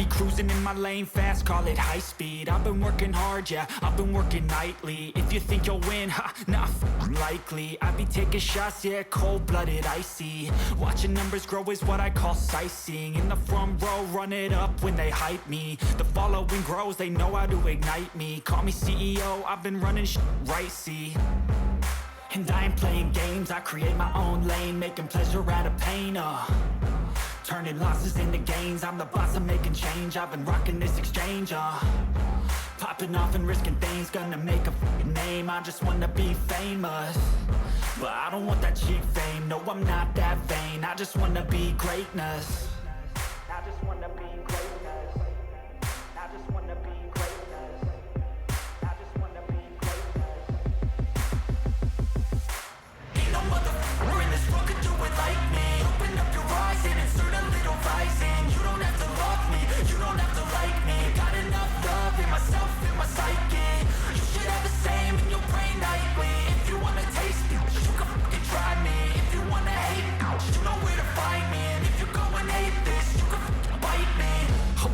be cruising in my lane fast, call it high speed. I've been working hard, yeah, I've been working nightly. If you think you'll win, ha, nah, likely. I be taking shots, yeah, cold-blooded, icy. Watching numbers grow is what I call sightseeing. In the front row, run it up when they hype me. The following grows, they know how to ignite me. Call me CEO, I've been running right, see. And I ain't playing games, I create my own lane, making pleasure out of pain, turning losses into gains, I'm the boss, I'm making change. I've been rocking this exchange, popping off and risking things, gonna make a f***ing name. I just wanna be famous, but I don't want that cheap fame. No, I'm not that vain, I just wanna be greatness. I just wanna be greatness. I just wanna be greatness. I just wanna be greatness. Ain't no motherfucker in this world could do it like me. Open up your eyes and insert a little rising. You don't have to love me, you don't have to like me. Got enough love in myself, in my psyche. You should have the same in your brain nightly. If you wanna taste me, you can fucking try me. If you wanna hate me, you know where to find me. And if you go and hate this, you can fucking bite me.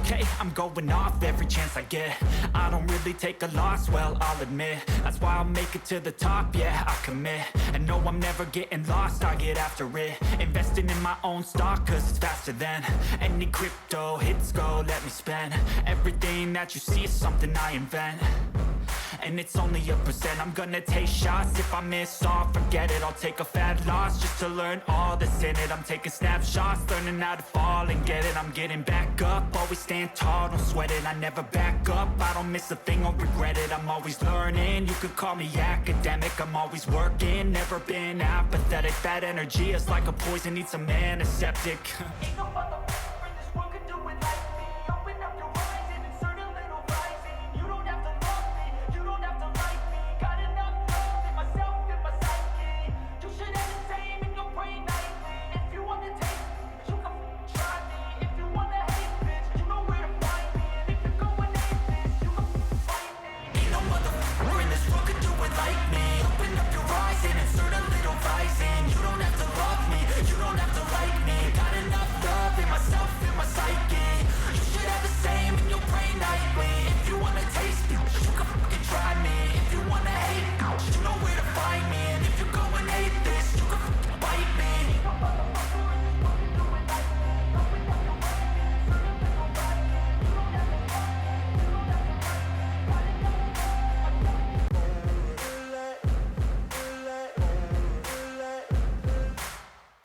Okay, I'm going off every chance I get. I don't really take a loss, well, I'll admit. That's why I'll make it to the top, yeah, I commit. And no, I'm never getting lost, I get after it. Investing in my own stock, cause it's faster than any crypto hits go, let me spend. Everything that you see is something I invent, and it's only a percent. I'm gonna take shots, if I miss all, forget it. I'll take a fat loss just to learn all that's in it. I'm taking snapshots, learning how to fall and get it. I'm getting back up, always stand tall, don't sweat it. I never back up, I don't miss a thing, I'll regret it. I'm always learning, you could call me academic. I'm always working, never been apathetic. That energy is like a poison, needs some antiseptic. Ain't no motherfucker in this world could do it like me. Open up your eyes and insert a little rising. You don't have to love me, you don't have to like me. Got enough love in myself, in my psyche. You should have the same in your brain nightly. If you wanna taste me, you can try me. If you wanna hate bitch, you know where to find me. And if you go and hate this, you can fight me. Ain't no motherfucker in this world could do it like me. Open up your eyes and insert a little rising. You don't have to love me, you don't have to like me. Got enough love in myself, in my psyche. You should have the same in your brain nightly. If you wanna taste me, you can fucking try me. If you wanna hate me, you know where to find me. And if you go and hate this, you can fucking bite me.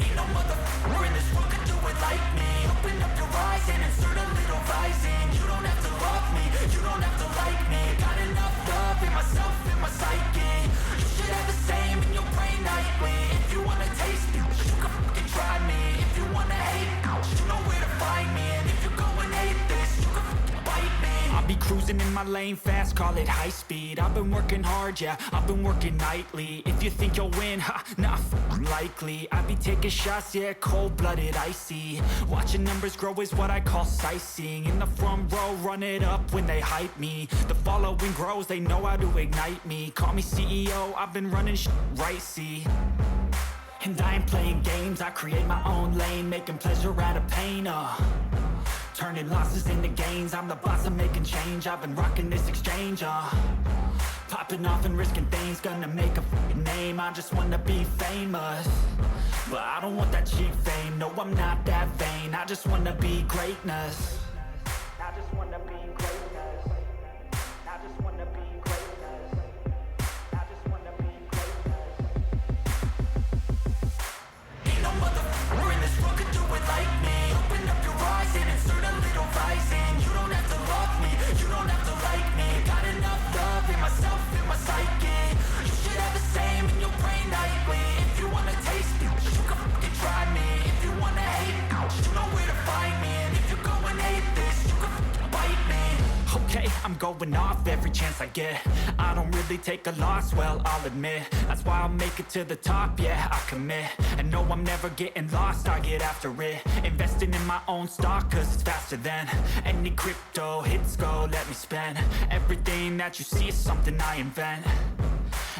Ain't no motherfucker in this world could do it like me. Open up your eyes and insert a little rising. You don't have to love me, you don't have to like me. Got enough love in myself, in my psyche. You should have the same in your brain nightly. If you wanna taste me, you can fucking try me. If you wanna hate me, you know where to find me. And if you go and hate this, you can fucking bite me. I'll be cruising in my lane fast, call it high speed. I've been working hard, yeah, I've been working nightly. If you think you'll win, ha, nah, likely. I be taking shots, yeah, cold-blooded, icy. Watching numbers grow is what I call sightseeing. In the front row, run it up when they hype me. The following grows, they know how to ignite me. Call me CEO, I've been running right, see. And I ain't playing games, I create my own lane, making pleasure out of pain, turning losses into gains, I'm the boss, I'm making change. I've been rocking this exchange, popping off and risking things, gonna make a f***ing name. I just wanna be famous, but I don't want that cheap fame. No, I'm not that vain, I just wanna be greatness. I just wanna be greatness. I just wanna be greatness. I just wanna be greatness. Ain't no motherfucker in this world could do it like me. Open up your eyes and insert a little rising. You don't have to love me, you don't have to like me. Got enough love in myself, in my psyche. You should have the same in your brain nightly. If you wanna taste me, you can fucking try me. If you wanna hate me, you know where to find me. And if you go and hate this, you can fucking bite me. Okay, I'm going off every chance I get. I don't really take a loss, well, I'll admit. That's why I'll make it to the top, yeah, I commit. And no, I'm never getting lost, I get after it. Investing in my own stock, cause it's faster than any crypto hits go, let me spend. Everything that you see is something I invent,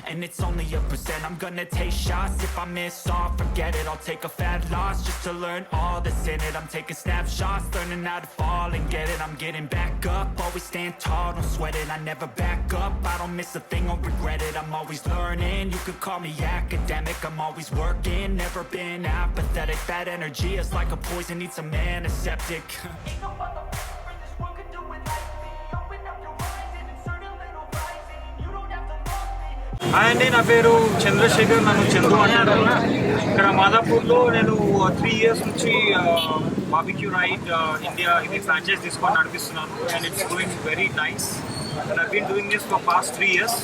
and it's only a percent. I'm gonna take shots, if I miss all, forget it. I'll take a fat loss just to learn all that's in it. I'm taking snapshots, learning how to fall and get it. I'm getting back up, always stand tall, don't sweat it. I never back up, I don't miss a thing, I'll regret it. I'm always learning, you could call me academic. I'm always working, never been apathetic. That energy is like a poison, needs some antiseptic. Hi అండి, నా పేరు చంద్రశేఖర్, నన్ను చందు అంటారు. ఇక్కడ మాదాపూర్లో నేను 3 years నుంచి Barbeque Ride India ఇది franchise తీసుకొని నడిపిస్తున్నాను. And it's going very nice. And I been doing this for past 3 years.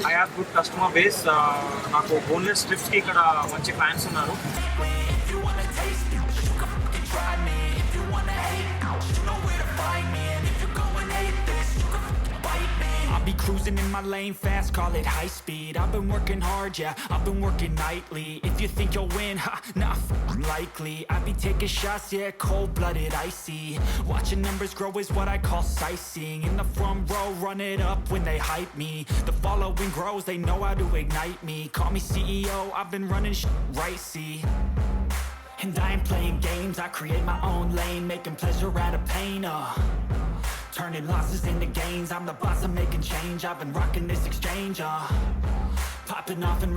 I have good customer base. నాకు బోన్లెస్ స్ట్రిప్స్కి ఇక్కడ మంచి ఫ్యాన్స్ ఉన్నారు. I'll be cruising in my lane fast, call it high speed. I've been working hard, yeah, I've been working nightly. If you think you'll win, ha, nah, likely. I be taking shots, yeah, cold-blooded, icy. Watching numbers grow is what I call sightseeing. In the front row, run it up when they hype me. The following grows, they know how to ignite me. Call me CEO, I've been running right, see. And I ain't playing games, I create my own lane, making pleasure out of pain, turning losses into gains. I'm the boss, I'm making change. I've been rocking this exchange, popping off and